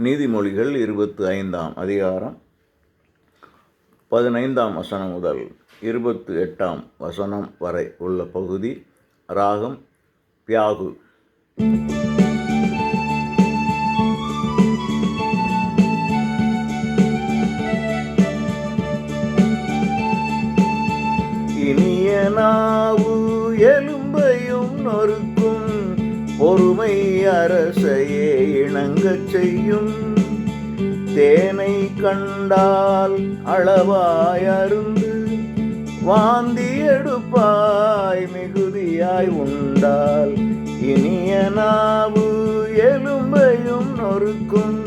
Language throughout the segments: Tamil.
நீதிமொழிகள் 25ஆம் அதிகாரம் 15ஆம் வசனம் முதல் 28ஆம் வசனம் வரை உள்ள பகுதி. ராகம் பியாகு. இனிய நாவு எலும்பையும் நொறுக்கும், பொறுமை அரசையே இணங்கச் செய்யும். தேனை கண்டால் அளவாய் அருந்து, வாந்தி எடுப்பாய் மிகுதியாய் உண்டால். இனிய நாவு எலும்பையும் நொறுக்கும்,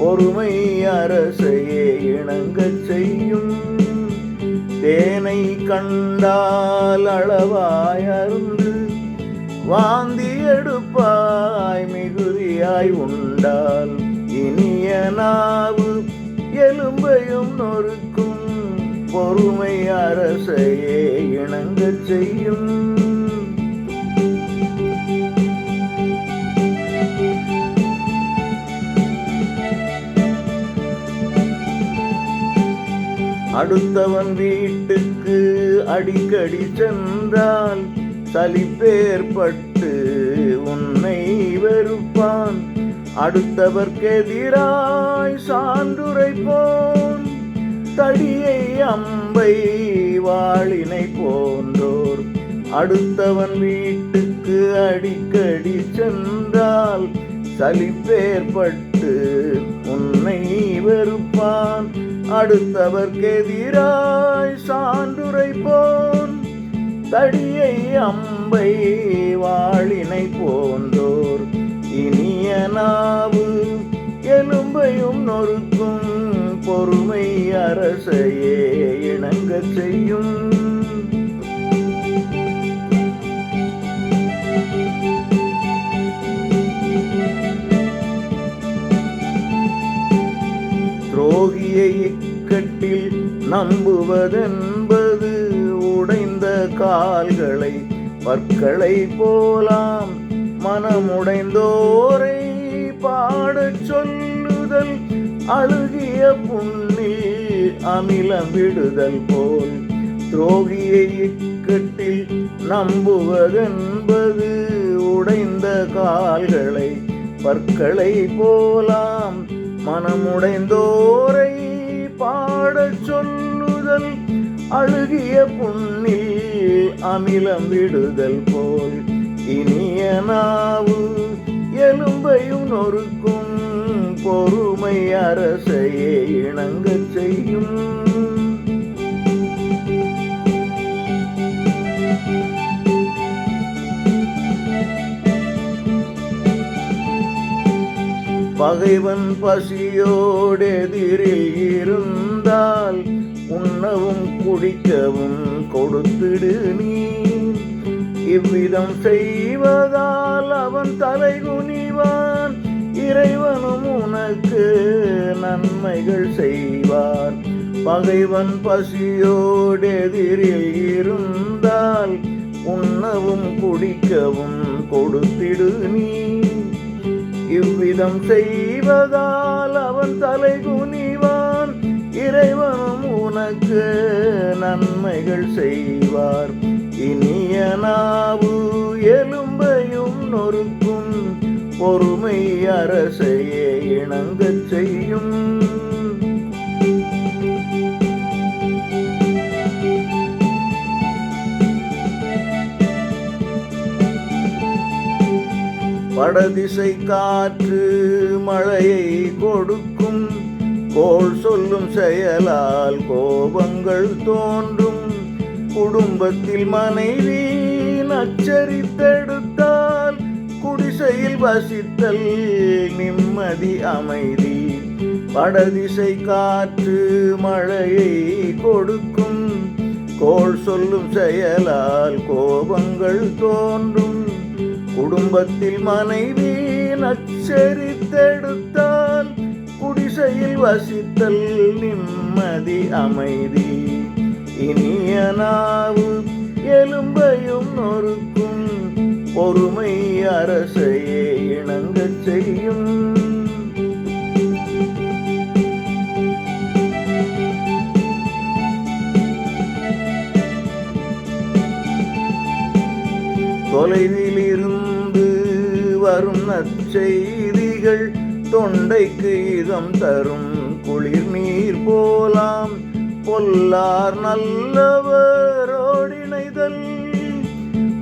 பொறுமை அரசையே இணங்கச் செய்யும். தேனை கண்டால் அளவாய் அருந்து, வாந்தி எடுப்பாய் மிகுதியாய் உண்டால். இனிய நாவு எலும்பையும் நொறுக்கும், பொறுமை அரசையே இணங்கச் செய்யும். அடுத்தவன் வீட்டுக்கு அடிக்கடி சென்றால், சலிப்பேற்பட்டு உன்னை வெறுப்பான். அடுத்தவர்க்கெதிராய் சான்றுரைப்போன், தடியை அம்பை வாளினை போன்றோர். அடுத்தவன் வீட்டுக்கு அடிக்கடி சென்றால், சலிப்பேற்பட்டு உன்னை வெறுப்பான். அடுத்தவர்க்கெதிராய் சான்றுரைப்போன், தடியை அம்பை வாளினை போன்றோர். இனிய நாவு எலும்பையும் நொறுக்கும், பொறுமை அரசையே இணங்கச் செய்யும். துரோகியை இக்கட்டில் நம்புவதென்பது, உடைந்த கால்களை பற்களை போலாம். மனமுடைந்தோரை பாடச் சொல்லுதல், அழுகிய புண்ணில் அமிலம் விடுதல் போல். துரோகியை இக்கட்டில் நம்புவதென்பது, உடைந்த கால்களை பற்களை போலாம். மனமுடைந்தோரை பாடச் சொல்லுதல், அழுகிய புண்ணில் அமிலம் விடுதல் போல். இனிய நாவு எலும்பையும் நொறுக்கும், பொறுமை அரசையே இணங்கச் செய்யும். பகைவன் பசியோடெதிரில் இருந்தால், உண்ணவும் குடிக்கவும் கொடுத்திடு நீ. இவ்விதம் செய்வதால் அவன் தலை குனிவான், இறைவனும் உனக்கு நன்மைகள் செய்வார். பகைவன் பசியோடெதிரில் இருந்தால், உண்ணவும் குடிக்கவும் கொடுத்திடு நீ. இவ்விதம் செய்வதால் அவன் தலை குனிவான், இறைவனும் உனக்கு நன்மைகள் செய்வார். இனிய நாவு எலும்பையும் நொறுக்கும், பொறுமை அரசையே இணங்கச் செய்யும். வடதிசை காற்று மழையை கொடுக்கும், கோள் சொல்லும் செயலால் கோபங்கள் தோன்றும். குடும்பத்தில் மனைவி நச்சரித்தெடுத்தால், குடிசையில் வசித்தல் நிம்மதி அமைதி. வடதிசை காற்று மழையை கொடுக்கும், கோள் சொல்லும் செயலால் கோபங்கள் தோன்றும். குடும்பத்தில் மனைவி நச்சரித்தெடுத்தால், குடிசையில் வசித்தல் நிம்மதி அமைதி. இனிய நாவு எலும்பையும் நொறுக்கும், பொறுமை அரசையே இணங்கச் செய்யும். வரும் நற்செய்திகள் தொண்டைக்கு இதம் தரும் குளிர் நீர் போலாம் பொல்லார் நல்லவரோடிணைதல்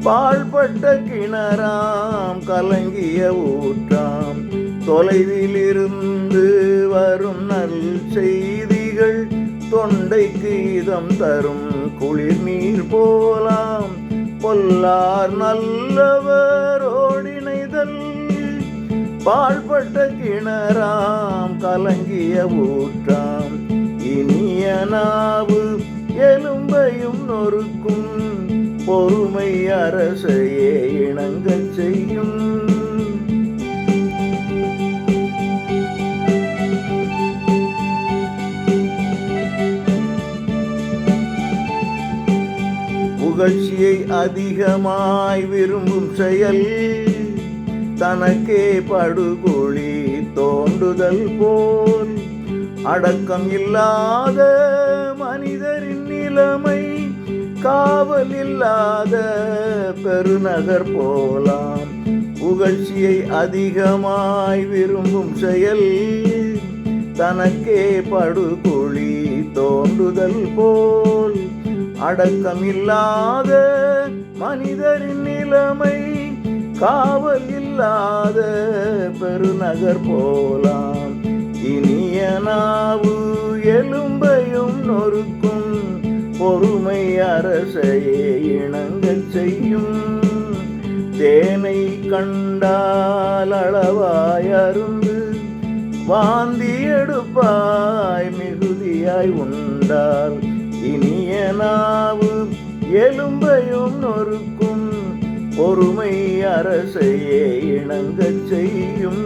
பாழ்பட்ட கிணறாம் கலங்கிய ஊற்றாம் தொலைவிலிருந்து வரும் நல் செய்திகள் தொண்டைக்கு இதம் தரும் குளிர் நீர் போலாம் பொல்லார் நல்லவரோடிணைதல் பாழ்பட்ட கிணறாம் கலங்கிய ஊற்றாம் இனிய நாவு எலும்பையும் நொறுக்கும் பொறுமை அரசையே இணங்கச் செய்யும் புகழ்ச்சியை அதிகமாய் விரும்பும் செயல் தனக்கே படுகொழி தோண்டுதல் போல் அடக்கம் இல்லாத மனிதரின் நிலைமை காவல் இல்லாத பெருநகர் போலாம் புகழ்ச்சியை அதிகமாய் விரும்பும் செயல் தனக்கே படுகொழி தோண்டுதல் போல் அடக்கம் இல்லாத மனிதரின் நிலைமை காவல் இல்லாத பெருநகர் போலாம் இனிய நாவு எலும்பையும் நொறுக்கும் பொறுமை அரசையே இணங்கச் செய்யும் தேனை கண்டால் அளவாய் அருந்து வாந்தி எடுப்பாய் மிகுதியாய் உண்டால் இனிய நாவு எலும்பையும் நொறுக்கும் பொறுமை அரசையே இணங்கச் செய்யும்